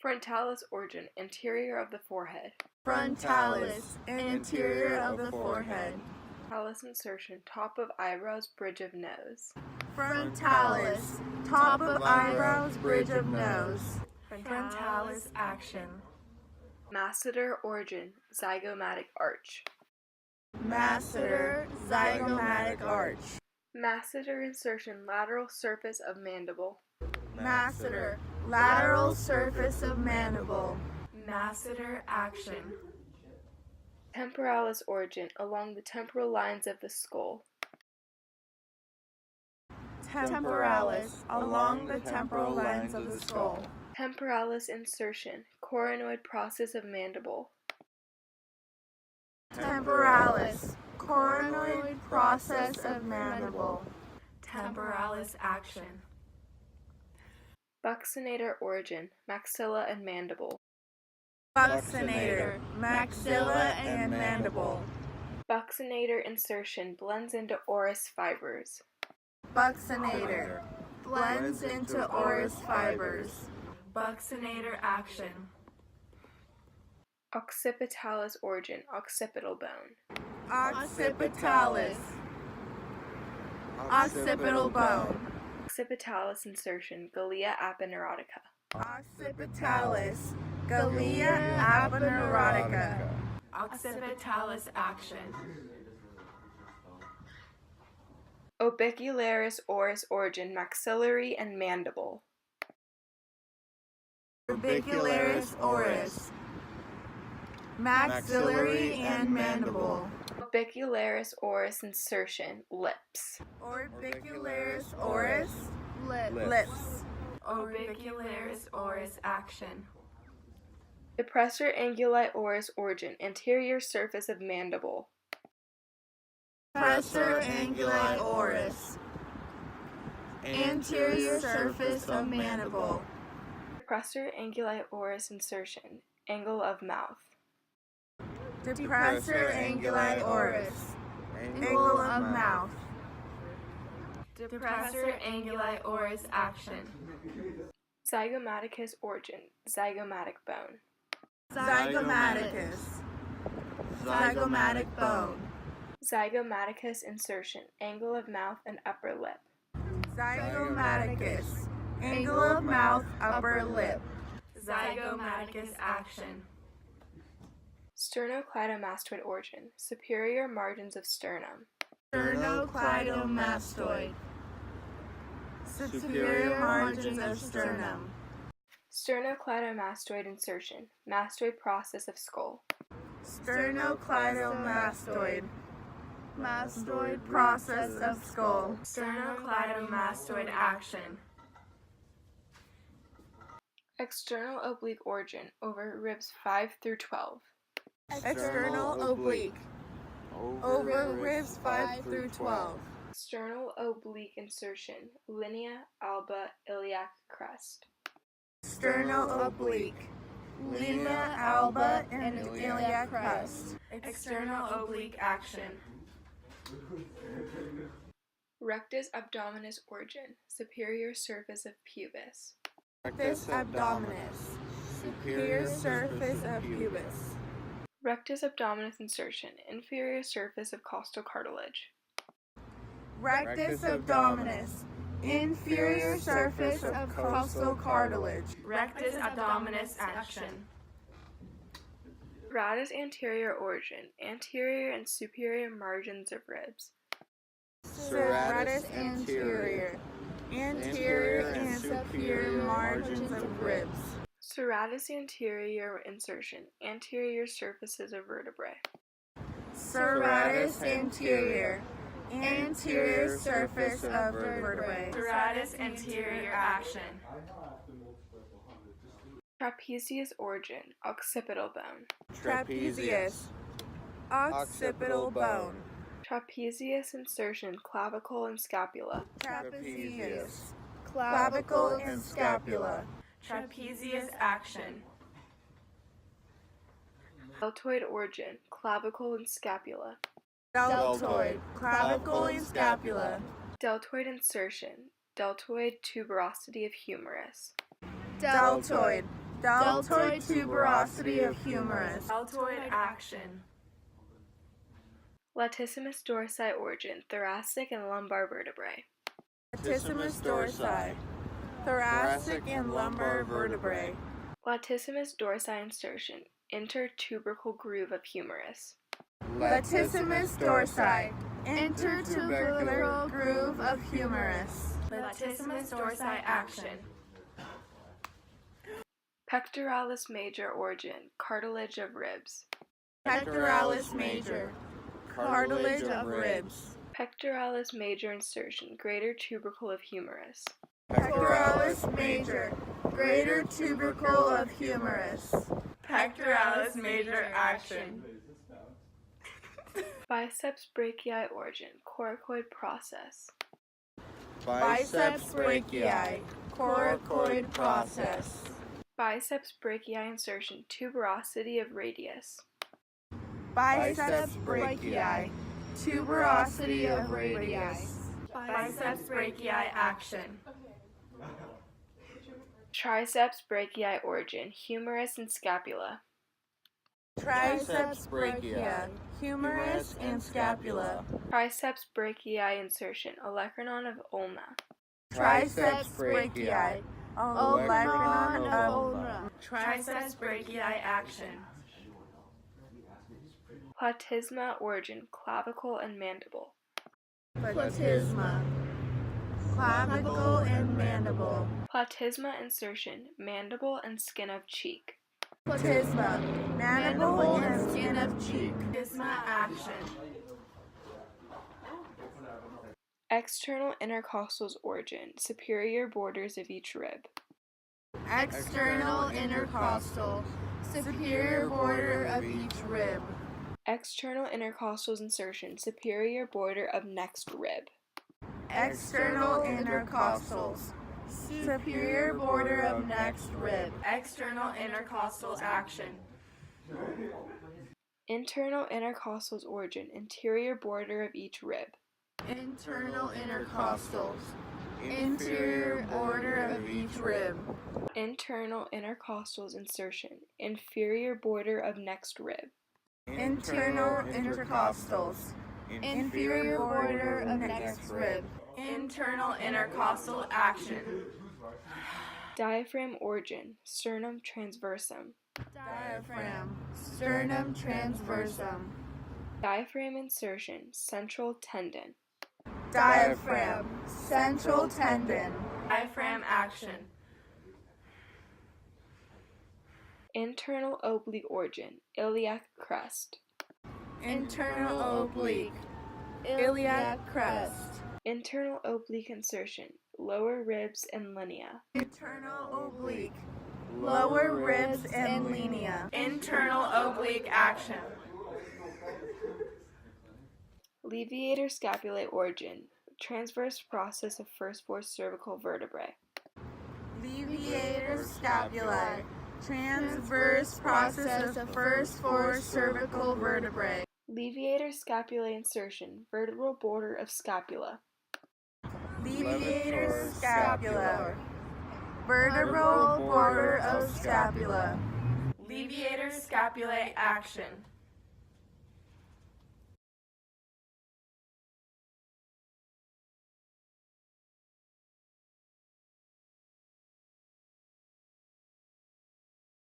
Frontalis origin, anterior of the forehead. Frontalis, anterior of the forehead. Frontalis insertion, top of eyebrows, bridge of nose. Frontalis, top of eyebrows, bridge of nose. Frontalis action. Masseter origin, zygomatic arch. Masseter, zygomatic arch. Masseter insertion, lateral surface of mandible. Masseter, lateral surface of mandible. Masseter action. Temporalis origin, along the temporal lines of the skull. Temporalis, along the temporal lines of the skull. Temporalis insertion, coronoid process of mandible. Temporalis, coronoid process of mandible. Temporalis action. Buccinator origin, maxilla and mandible. Buccinator, maxilla and mandible. Buccinator insertion, blends into oris fibers. Buccinator, blends into oris fibers. Buccinator action. Occipitalis origin, occipital bone. Occipitalis, occipital bone. Occipitalis insertion, galea aponeurotica. Occipitalis, galea aponeurotica. Occipitalis action. Orbicularis oris origin, maxillary and mandible. Orbicularis oris, maxillary and mandible. Orbicularis oris insertion, lips. Orbicularis oris, lips. Orbicularis oris action. Depressor anguli oris origin, anterior surface of mandible. Depressor anguli oris, anterior surface of mandible. Depressor anguli oris insertion, angle of mouth. Depressor anguli oris, angle of mouth. Depressor anguli oris action. Zygomaticus origin, zygomatic bone. Zygomaticus, zygomatic bone. Zygomaticus insertion, angle of mouth and upper lip. Zygomaticus, angle of mouth, upper lip. Zygomaticus action. Sternocleidomastoid origin, superior margins of sternum. Sternocleidomastoid, superior margins of sternum. Sternocleidomastoid insertion, mastoid process of skull. Sternocleidomastoid, mastoid process of skull. Sternocleidomastoid action. External oblique origin, over ribs 5 through 12. External oblique, over ribs 5 through 12. External oblique insertion, linea alba iliac crest. External oblique, linea alba and iliac crest. External oblique action. Rectus abdominis origin, superior surface of pubis. Rectus abdominis, superior surface of pubis. Rectus abdominis insertion, inferior surface of costal cartilage. Rectus abdominis, inferior surface of costal cartilage. Rectus abdominis action. Serratus anterior origin, anterior and superior margins of ribs. Serratus anterior, anterior and superior margins of ribs. Serratus anterior insertion, anterior surfaces of vertebrae. Serratus anterior, anterior surface of vertebrae. Serratus anterior action. Trapezius origin, occipital bone. Trapezius, occipital bone. Trapezius insertion, clavicle and scapula. Trapezius, clavicle and scapula. Trapezius action. Deltoid origin, clavicle and scapula. Deltoid, clavicle and scapula. Deltoid insertion, deltoid tuberosity of humerus. Deltoid, deltoid tuberosity of humerus, deltoid action, Latissimus dorsi origin, thoracic and lumbar vertebrae. latissimus dorsi, thoracic and lumbar vertebrae, Latissimus dorsi insertion, intertubercle groove of humerus. latissimus dorsi, intertubercular groove of humerus, latissimus dorsi action, Pectoralis major origin, cartilage of ribs. pectoralis major, cartilage of ribs, Pectoralis major insertion, greater tubercle of humerus. pectoralis major, greater tubercle of humerus, pectoralis major action, Biceps brachii origin, coracoid process. biceps brachii, coracoid process, Biceps brachii insertion, tuberosity of radius. biceps brachii, tuberosity of radius, biceps brachii action, Triceps brachii origin, humerus and scapula. triceps brachii, humerus and scapula, Triceps brachii insertion, olecranon of ulna. triceps brachii, olecranon of ulna, triceps brachii action, Platysma origin, clavicle and mandible. platysma, clavicle and mandible, Platysma insertion, mandible and skin of cheek. platysma, mandible and skin of cheek, platysma action, External intercostals origin, superior borders of each rib. external intercostal, superior border of each rib, External intercostals insertion, superior border of next rib. external intercostals, superior border of next rib, external intercostal action, Internal intercostals origin, interior border of each rib. internal intercostals, interior border of each rib, Internal intercostals insertion, inferior border of next rib. internal intercostals, inferior border of next rib, internal intercostal action, Diaphragm origin, sternum transversum. diaphragm, sternum transversum, Diaphragm insertion, central tendon. diaphragm, central tendon, diaphragm action, Internal oblique origin, iliac crest. internal oblique, iliac crest, Internal oblique insertion, lower ribs and linea. internal oblique, lower ribs and linea, internal oblique action, Levator scapulae origin, transverse process of first four cervical vertebrae. levator scapulae, transverse process of first four cervical vertebrae, Levator scapulae insertion, vertebral border of scapula. levator scapula, vertebral border of scapula, levator scapulae action,